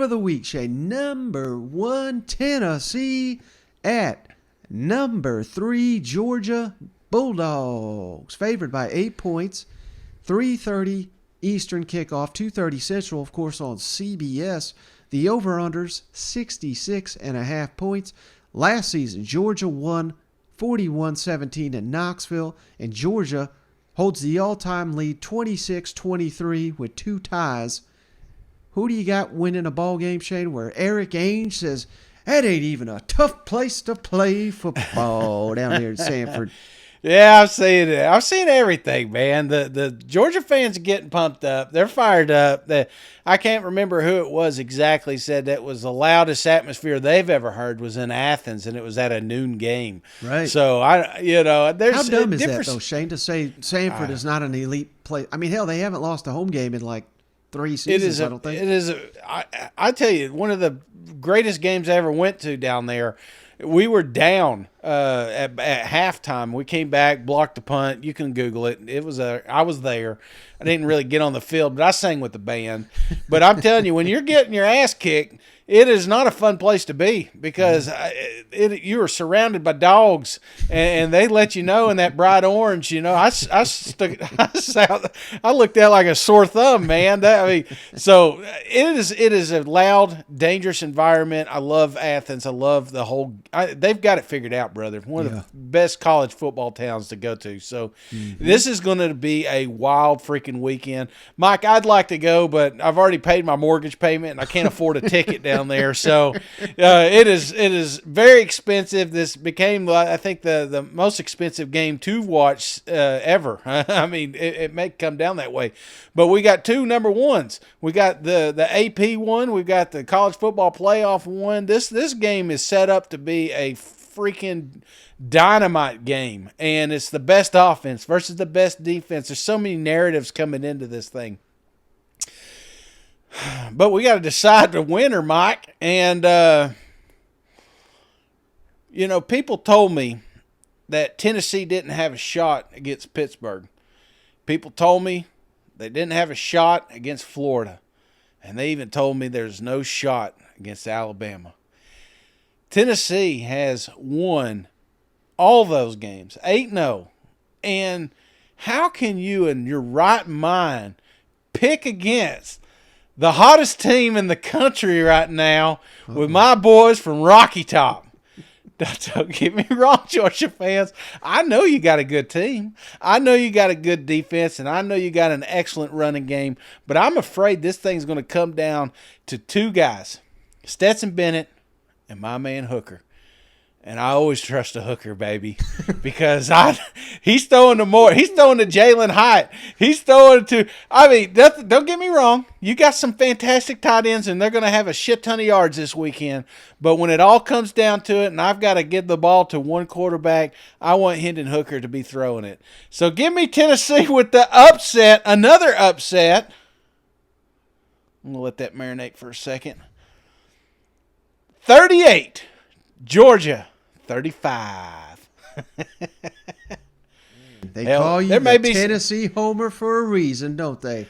of the week, Shane. Number 1, Tennessee at number 3, Georgia Bulldogs. Favored by 8 points. 3:30 Eastern kickoff, 2:30 Central, of course, on CBS. The over-unders, 66.5 points. Last season, Georgia won 41-17 in Knoxville, and Georgia holds the all-time lead 26-23 with 2 ties. Who do you got winning a ball game, Shane, where Eric Ainge says, that ain't even a tough place to play football down here in Sanford? Yeah, I've seen it. I've seen everything, man. The Georgia fans are getting pumped up. They're fired up. I can't remember who it was exactly said that was the loudest atmosphere they've ever heard was in Athens, and it was at a noon game. Right. So, there's how dumb is that, though, Shane, to say Sanford is not an elite place? I mean, hell, they haven't lost a home game in like 3 seasons, I don't think. It is. I tell you, one of the greatest games I ever went to down there. We were down at halftime. We came back, blocked the punt. You can Google it. I was there. I didn't really get on the field, but I sang with the band. But I'm telling you, when you're getting your ass kicked, it is not a fun place to be because you are surrounded by dogs, and they let you know in that bright orange. I looked at like a sore thumb, man. So it is a loud, dangerous environment. I love Athens. I love the whole. They've got it figured out, brother. One of the best college football towns to go to. So this is going to be a wild freaking weekend, Mike. I'd like to go, but I've already paid my mortgage payment, and I can't afford a ticket down there. So it is very expensive. This became, I think, the most expensive game to watch ever. I mean, it may come down that way. But we got 2 number ones. We got the AP one. We've got the college football playoff one. This game is set up to be a freaking dynamite game. And it's the best offense versus the best defense. There's so many narratives coming into this thing. But we got to decide the winner, Mike. And, people told me that Tennessee didn't have a shot against Pittsburgh. People told me they didn't have a shot against Florida. And they even told me there's no shot against Alabama. Tennessee has won all those games, 8-0. And how can you in your right mind pick against the hottest team in the country right now with my boys from Rocky Top? Don't get me wrong, Georgia fans. I know you got a good team. I know you got a good defense, and I know you got an excellent running game. But I'm afraid this thing's going to come down to 2 guys, Stetson Bennett and my man Hooker. And I always trust a hooker, baby, because he's throwing to Jalen Hyatt. He's throwing to, don't get me wrong. You got some fantastic tight ends, and they're going to have a shit ton of yards this weekend. But when it all comes down to it, and I've got to give the ball to one quarterback, I want Hendon Hooker to be throwing it. So give me Tennessee with the upset, another upset. I'm going to let that marinate for a second. 38. Georgia, 35. They call you the Tennessee homer for a reason, don't they?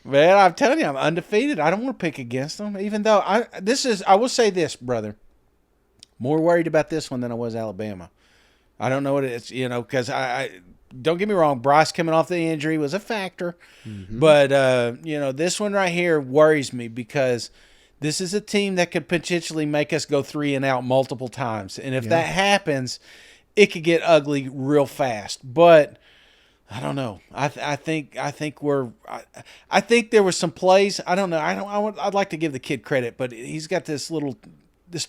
Man, I'm telling you, I'm undefeated. I don't want to pick against them, even though I will say this, brother. More worried about this one than I was Alabama. I don't know what it is, because I don't get me wrong, Bryce coming off the injury was a factor. Mm-hmm. But, this one right here worries me because this is a team that could potentially make us go 3 and out multiple times. And if that happens, it could get ugly real fast. But I don't know. I think there were some plays. I don't know. I'd like to give the kid credit, but he's got this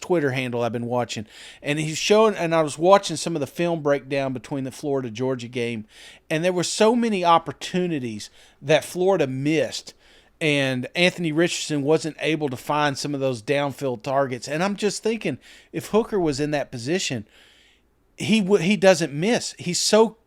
Twitter handle I've been watching, and he's showing, and I was watching some of the film breakdown between the Florida-Georgia game, and there were so many opportunities that Florida missed. And Anthony Richardson wasn't able to find some of those downfield targets. And I'm just thinking, if Hooker was in that position, he doesn't miss. He's so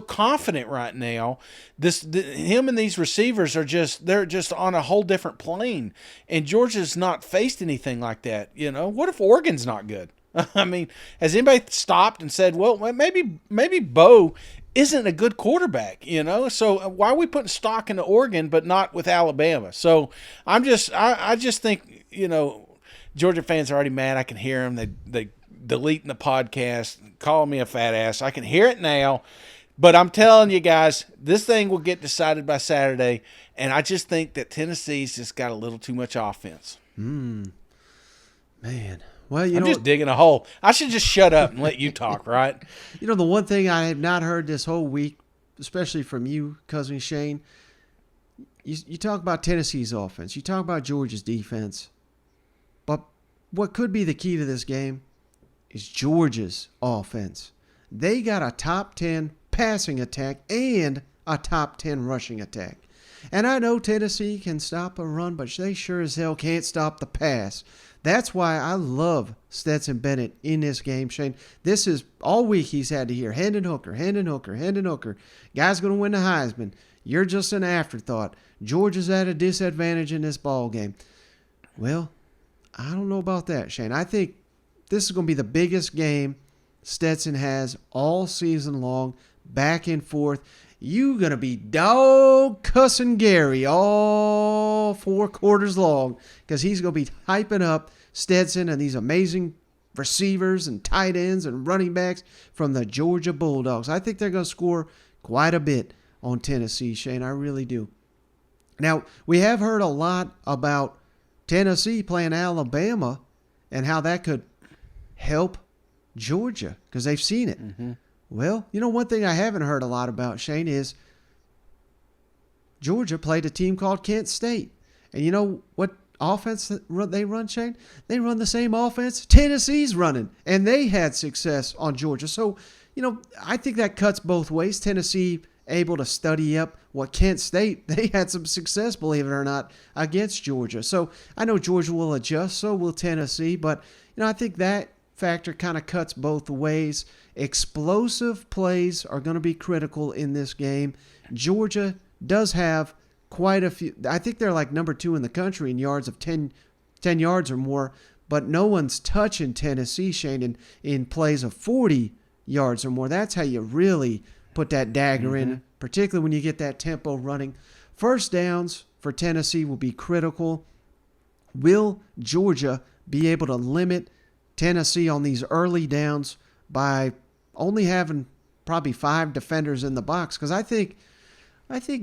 confident right now. Him and these receivers they're just on a whole different plane. And Georgia's not faced anything like that. What if Oregon's not good? I mean, has anybody stopped and said, well, maybe Bo isn't a good quarterback, So why are we putting stock into Oregon but not with Alabama? So I just think, Georgia fans are already mad. I can hear them. They deleting the podcast, calling me a fat ass. I can hear it now. But I'm telling you guys, this thing will get decided by Saturday, and I just think that Tennessee's just got a little too much offense. Man. Well, I'm just digging a hole. I should just shut up and let you talk, right? The one thing I have not heard this whole week, especially from you, Cousin Shane, you talk about Tennessee's offense. You talk about Georgia's defense. But what could be the key to this game is Georgia's offense. They got a top 10 passing attack and a top 10 rushing attack. And I know Tennessee can stop a run, but they sure as hell can't stop the pass. That's why I love Stetson Bennett in this game, Shane. This is all week he's had to hear Hendon Hooker, Hendon Hooker, Hendon Hooker. Guy's going to win the Heisman. You're just an afterthought. Georgia's at a disadvantage in this ball game. Well, I don't know about that, Shane. I think this is going to be the biggest game Stetson has all season long, back and forth. You going to be dog cussing Gary all 4 quarters long because he's going to be hyping up Stetson and these amazing receivers and tight ends and running backs from the Georgia Bulldogs. I think they're going to score quite a bit on Tennessee, Shane. I really do. Now, we have heard a lot about Tennessee playing Alabama and how that could help Georgia because they've seen it. Mm-hmm. Well, one thing I haven't heard a lot about, Shane, is Georgia played a team called Kent State. And you know what offense they run, Shane? They run the same offense Tennessee's running, and they had success on Georgia. So, I think that cuts both ways. Tennessee able to study up what Kent State, they had some success, believe it or not, against Georgia. So I know Georgia will adjust, so will Tennessee, but I think that factor kind of cuts both ways. Explosive plays are going to be critical in this game. Georgia does have quite a few. I think they're like number 2 in the country in yards of 10 yards or more, but no one's touching Tennessee, Shane, in plays of 40 yards or more. That's how you really put that dagger in, particularly when you get that tempo running. First downs for Tennessee will be critical. Will Georgia be able to limit Tennessee on these early downs by only having probably 5 defenders in the box? Because I think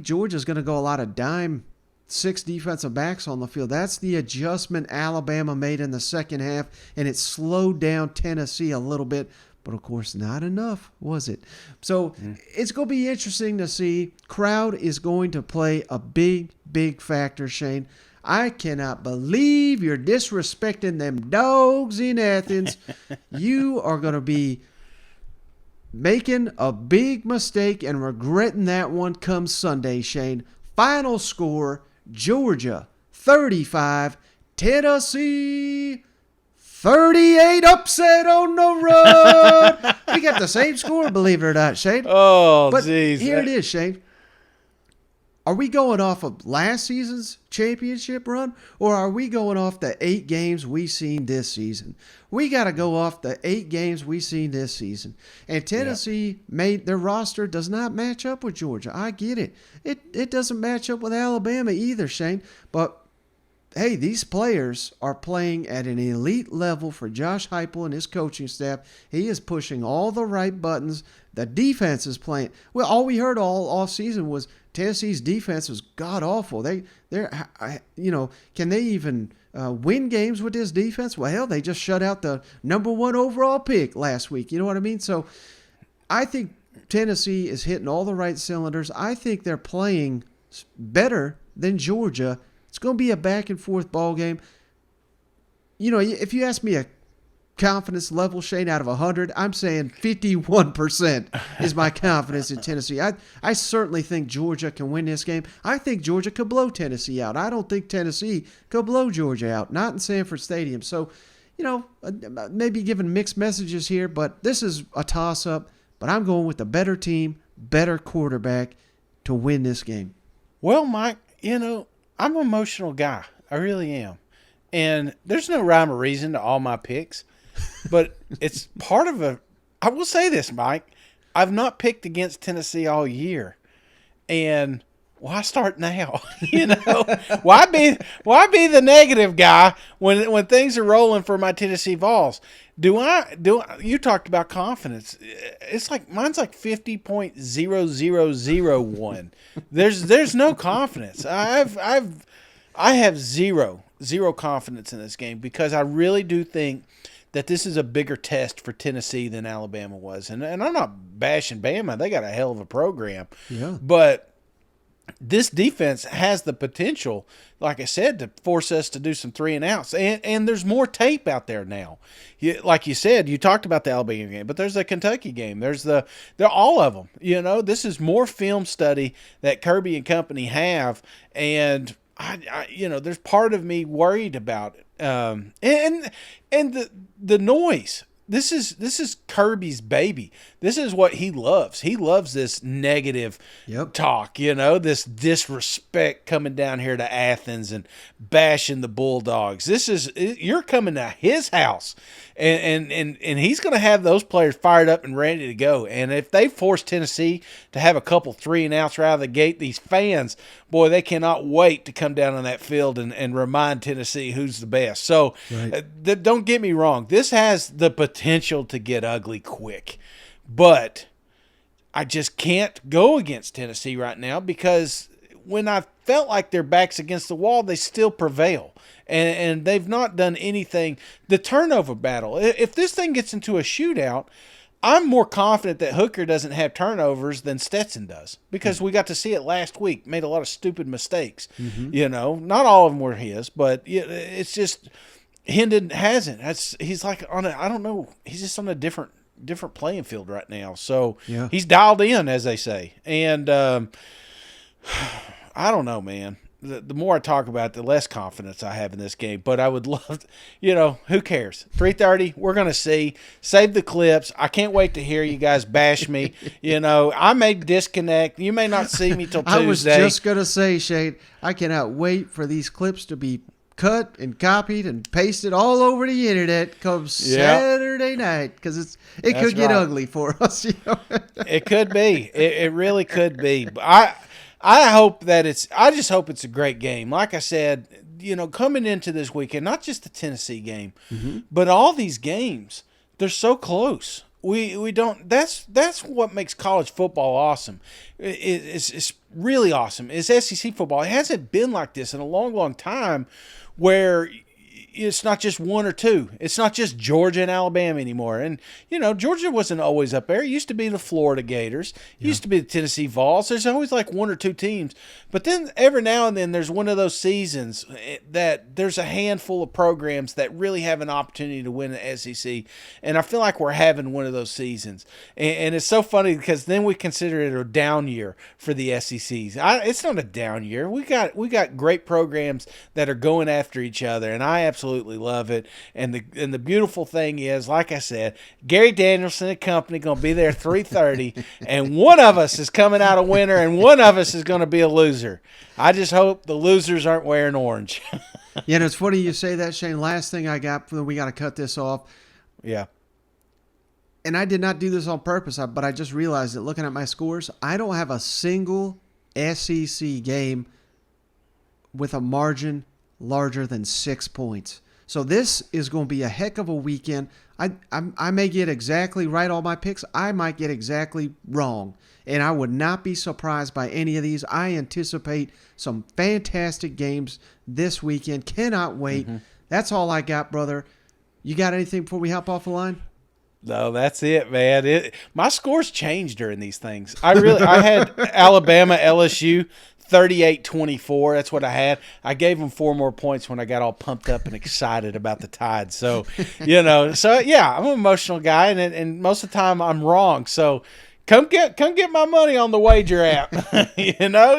Georgia's going to go a lot of dime 6 defensive backs on the field. That's the adjustment Alabama made in the second half, and it slowed down Tennessee a little bit. But, of course, not enough, was it? So it's going to be interesting to see. Crowd is going to play a big, big factor, Shane. I cannot believe you're disrespecting them dogs in Athens. You are going to be making a big mistake and regretting that one come Sunday, Shane. Final score, Georgia 35, Tennessee 38. Upset on the road. We got the same score, believe it or not, Shane. Oh, but jeez. Here it is, Shane. Are we going off of last season's championship run, or are we going off the 8 games we seen this season? We got to go off the 8 games we seen this season. And Tennessee made their roster does not match up with Georgia. I get it. It doesn't match up with Alabama either, Shane. But hey, these players are playing at an elite level for Josh Heupel and his coaching staff. He is pushing all the right buttons. The defense is playing. Well, all we heard all offseason was Tennessee's defense was god-awful. They're can they even win games with this defense? Well, hell, they just shut out the number 1 overall pick last week. You know what I mean? So I think Tennessee is hitting all the right cylinders. I think they're playing better than Georgia. It's going to be a back-and-forth ball game. If you ask me a confidence level, Shane, out of 100, I'm saying 51% is my confidence in Tennessee. I certainly think Georgia can win this game. I think Georgia could blow Tennessee out. I don't think Tennessee could blow Georgia out, not in Sanford Stadium. So, maybe giving mixed messages here, but this is a toss-up. But I'm going with the better team, better quarterback to win this game. Well, Mike, I'm an emotional guy. I really am. And there's no rhyme or reason to all my picks. But it's part of I will say this, Mike. I've not picked against Tennessee all year. And why start now? Why be the negative guy when things are rolling for my Tennessee Vols? You talked about confidence. It's like mine's like 50.0001. There's no confidence. I have zero confidence in this game because I really do think that this is a bigger test for Tennessee than Alabama was. And I'm not bashing Bama. They got a hell of a program. Yeah. But this defense has the potential, like I said, to force us to do some 3 and outs. And there's more tape out there now. Like you said, you talked about the Alabama game, but there's the Kentucky game. They're all of them. This is more film study that Kirby and company have. And I there's part of me worried about it. And the noise. This is Kirby's baby. This is what he loves. He loves this negative talk, this disrespect coming down here to Athens and bashing the Bulldogs. You're coming to his house, and he's going to have those players fired up and ready to go. And if they force Tennessee to have a couple 3 and outs right out of the gate, these fans, boy, they cannot wait to come down on that field and remind Tennessee who's the best. So don't get me wrong. This has the potential to get ugly quick. But I just can't go against Tennessee right now because when I felt like their backs against the wall, they still prevail. And they've not done anything. The turnover battle, if this thing gets into a shootout, I'm more confident that Hooker doesn't have turnovers than Stetson does because we got to see it last week. Made a lot of stupid mistakes. Not all of them were his, but it's just Hendon hasn't. He's like I don't know. He's just on a different playing field right now. So he's dialed in, as they say. And I don't know, man. The more I talk about it, the less confidence I have in this game. But I would love to, who cares? 3:30, we're going to see. Save the clips. I can't wait to hear you guys bash me. I may disconnect. You may not see me till Tuesday. I was just going to say, Shane, I cannot wait for these clips to be cut and copied and pasted all over the internet come Saturday night because it could get ugly for us. It could be. It really could be. But I hope that I just hope it's a great game. Like I said, coming into this weekend, not just the Tennessee game, but all these games, they're so close. We don't. That's what makes college football awesome. It's really awesome. It's SEC football. It hasn't been like this in a long, long time, where it's not just one or two. It's not just Georgia and Alabama anymore. And, Georgia wasn't always up there. It used to be the Florida Gators. It used to be the Tennessee Vols. There's always like one or two teams. But then every now and then there's one of those seasons that there's a handful of programs that really have an opportunity to win the SEC. And I feel like we're having one of those seasons. And it's so funny because then we consider it a down year for the SECs. It's not a down year. We got great programs that are going after each other, and I absolutely love it. And the beautiful thing is, like I said, Gary Danielson and company going to be there 3:30, and one of us is coming out a winner, and one of us is going to be a loser. I just hope the losers aren't wearing orange. Yeah, and it's funny you say that, Shane. Last thing I got, we got to cut this off. Yeah. And I did not do this on purpose, but I just realized that looking at my scores, I don't have a single SEC game with a margin larger than 6 points. So this is going to be a heck of a weekend. I may get exactly right all my picks. I might get exactly wrong. And I would not be surprised by any of these. I anticipate some fantastic games this weekend. Cannot wait. That's all I got, brother. You got anything before we hop off the line? No, that's it, man. My scores changed during these things. I had Alabama, LSU, 38-24. That's what I had. I gave them 4 more points when I got all pumped up and excited about the Tide. So, I'm an emotional guy, and most of the time I'm wrong. So, come get my money on the wager app.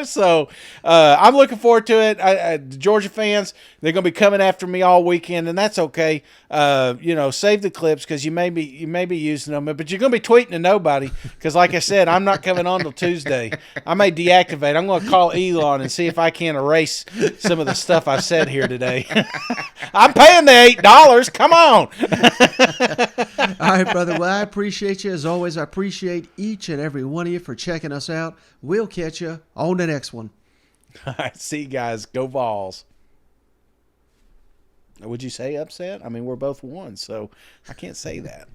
So I'm looking forward to it. The Georgia fans, they're going to be coming after me all weekend, and that's okay. Save the clips because you may be using them, but you're going to be tweeting to nobody because, like I said, I'm not coming on till Tuesday. I may deactivate. I'm going to call Elon and see if I can erase some of the stuff I said here today. I'm paying the $8. Come on. All right, brother. Well, I appreciate you as always. I appreciate each and every one of you for checking us out. We'll catch you on the next one. All right, see you guys. Go Vols. Would you say upset? I mean, we're both one, so I can't say that.